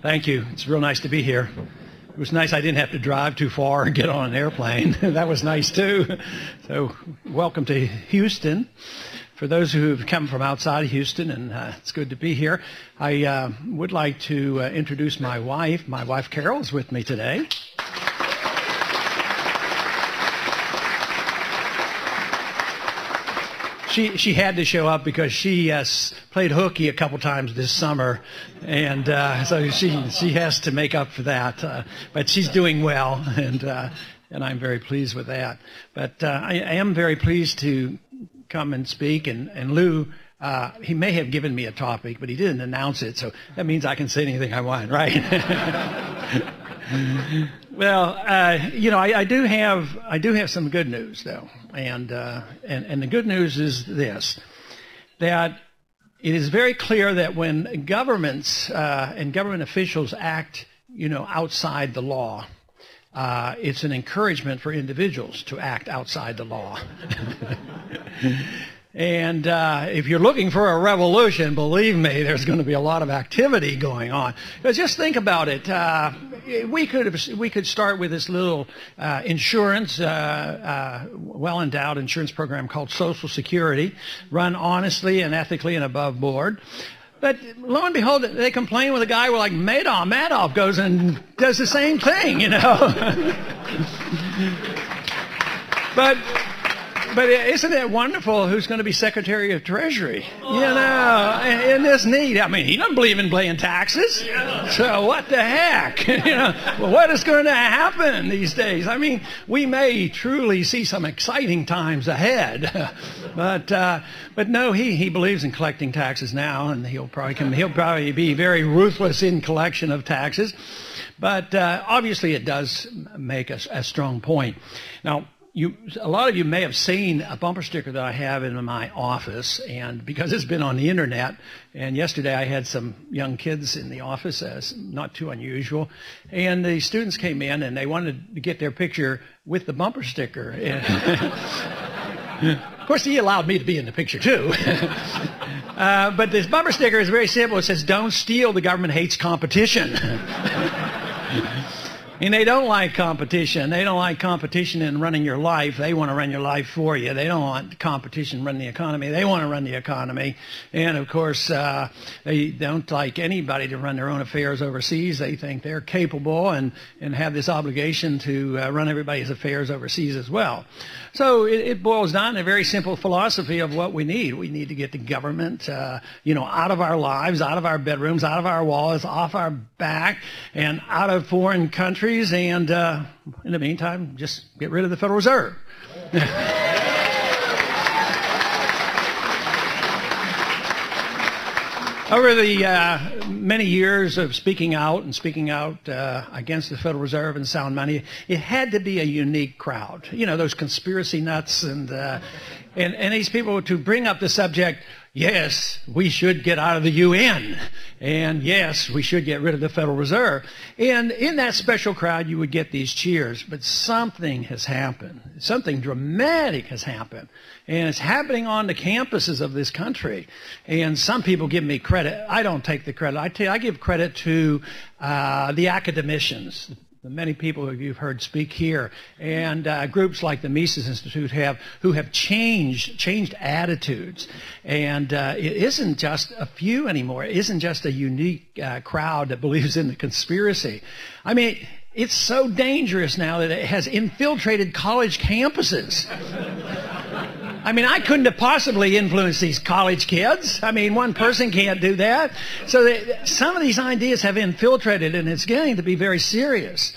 Thank you. It's real nice to be here. It was nice I didn't have to drive too far and get on an airplane. That was nice too. So welcome to Houston. For those who have come from outside of Houston, and it's good to be here. I would like to introduce my wife. My wife Carol is with me today. She had to show up because she played hooky a couple times this summer, and so she has to make up for that. But she's doing well, and I'm very pleased with that. But I am very pleased to come and speak. And Lou, he may have given me a topic, but he didn't announce it, so that means I can say anything I want, right? Well, I do have some good news though, and the good news is this: that it is very clear that when governments and government officials act, outside the law, it's an encouragement for individuals to act outside the law. And if you're looking for a revolution, believe me, there's going to be a lot of activity going on. But just think about it. We could start with this little insurance, well-endowed insurance program called Social Security, run honestly and ethically and above board. But lo and behold, they complain with a guy like Madoff. Madoff goes and does the same thing, But isn't it wonderful who's going to be Secretary of Treasury? Isn't this neat? I mean, he doesn't believe in paying taxes. So what the heck? Well, what is going to happen these days? I mean, we may truly see some exciting times ahead. But no, he believes in collecting taxes now, and he'll probably be very ruthless in collection of taxes. But obviously it does make a strong point. Now, a lot of you may have seen a bumper sticker that I have in my office, and because it's been on the internet, and yesterday I had some young kids in the office, not too unusual, and the students came in and they wanted to get their picture with the bumper sticker. Of course, he allowed me to be in the picture too. But this bumper sticker is very simple. It says, "Don't steal, the government hates competition." And they don't like competition. They don't like competition in running your life. They want to run your life for you. They don't want competition running the economy. They want to run the economy. And, of course, they don't like anybody to run their own affairs overseas. They think they're capable and have this obligation to run everybody's affairs overseas as well. So it boils down to a very simple philosophy of what we need. We need to get the government, out of our lives, out of our bedrooms, out of our walls, off our back, and out of foreign countries. And in the meantime, just get rid of the Federal Reserve. Over the many years of speaking out against the Federal Reserve and sound money, it had to be a unique crowd. Those conspiracy nuts and these people to bring up the subject. Yes, we should get out of the UN. And yes, we should get rid of the Federal Reserve. And in that special crowd, you would get these cheers. But something has happened. Something dramatic has happened. And it's happening on the campuses of this country. And some people give me credit. I don't take the credit. I give credit to the academicians, the many people who you've heard speak here, and groups like the Mises Institute who have changed attitudes. And it isn't just a few anymore. It isn't just a unique crowd that believes in the conspiracy. I mean, it's so dangerous now that it has infiltrated college campuses. I mean, I couldn't have possibly influenced these college kids. I mean, one person can't do that. So some of these ideas have infiltrated, and it's getting to be very serious.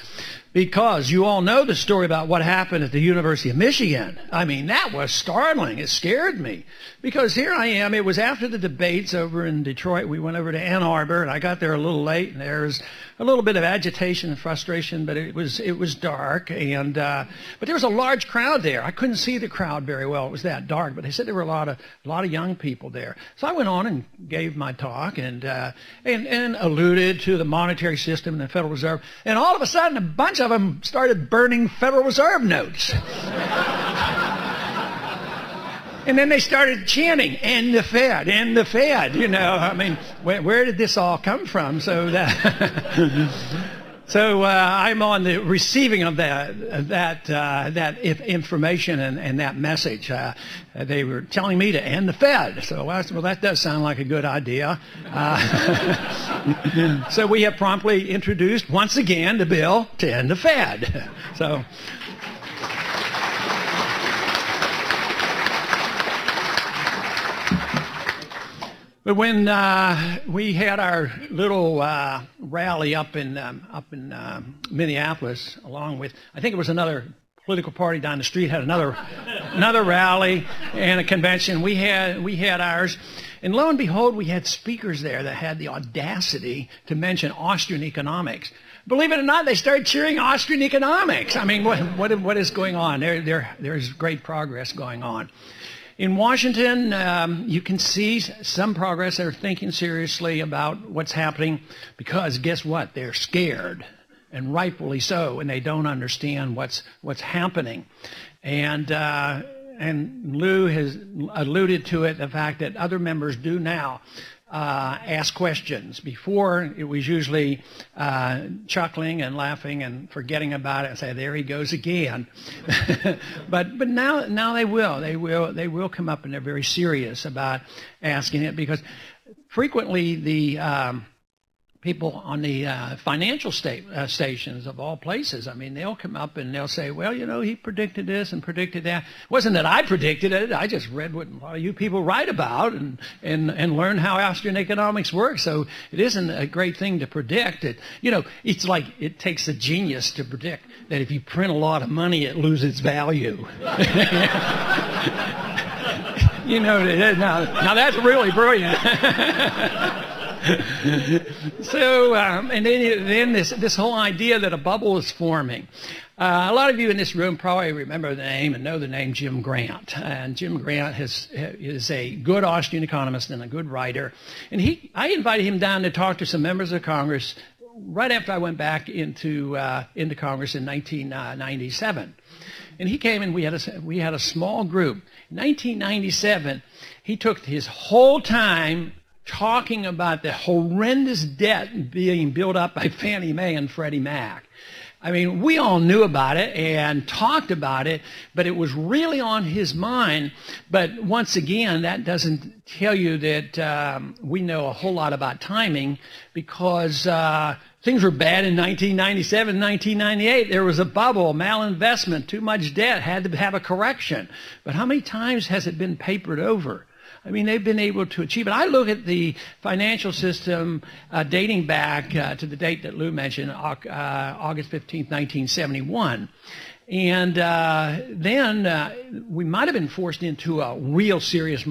Because you all know the story about what happened at the University of Michigan. I mean, that was startling. It scared me. Because here I am. It was after the debates over in Detroit. We went over to Ann Arbor, and I got there a little late, and there was a little bit of agitation and frustration, but it was dark. And but there was a large crowd there. I couldn't see the crowd very well. It was that dark. But they said there were a lot of young people there. So I went on and gave my talk and alluded to the monetary system and the Federal Reserve. And all of a sudden, a bunch of them started burning Federal Reserve notes. And then they started chanting, and the Fed, and the Fed, you know. I mean, where did this all come from? So I'm on the receiving of that information and that message. They were telling me to end the Fed. So I said, well, that does sound like a good idea. So we have promptly introduced, once again, the bill to end the Fed. So. But when we had our little rally up in Minneapolis, along with, I think it was another political party down the street had another rally and a convention. We had ours, and lo and behold, we had speakers there that had the audacity to mention Austrian economics. Believe it or not, they started cheering Austrian economics. I mean, what is going on? There's great progress going on. In Washington, you can see some progress. They're thinking seriously about what's happening because guess what? They're scared, and rightfully so, and they don't understand what's happening. And Lou has alluded to it, the fact that other members do now ask questions. Before, it was usually chuckling and laughing and forgetting about it and say, there he goes again. but now they will come up, and they're very serious about asking it, because frequently the people on the financial stations of all places, I mean, they'll come up and they'll say, well, you know, he predicted this and predicted that. It wasn't that I predicted it. I just read what a lot of you people write about and learn how Austrian economics works. So it isn't a great thing to predict. You know, it's like it takes a genius to predict that if you print a lot of money, it loses its value. You know, now that's really brilliant. So, and then this whole idea that a bubble is forming. A lot of you in this room probably remember the name and know the name Jim Grant. And Jim Grant is a good Austrian economist and a good writer. And I invited him down to talk to some members of Congress right after I went back into Congress in 1997. And he came and we had a small group. In 1997, he took his whole time talking about the horrendous debt being built up by Fannie Mae and Freddie Mac. I mean, we all knew about it and talked about it, but it was really on his mind. But once again, that doesn't tell you that we know a whole lot about timing, because things were bad in 1997, 1998. There was a bubble, malinvestment, too much debt, had to have a correction. But how many times has it been papered over? I mean, they've been able to achieve it. I look at the financial system dating back to the date that Lou mentioned, August 15th, 1971. And then we might have been forced into a real serious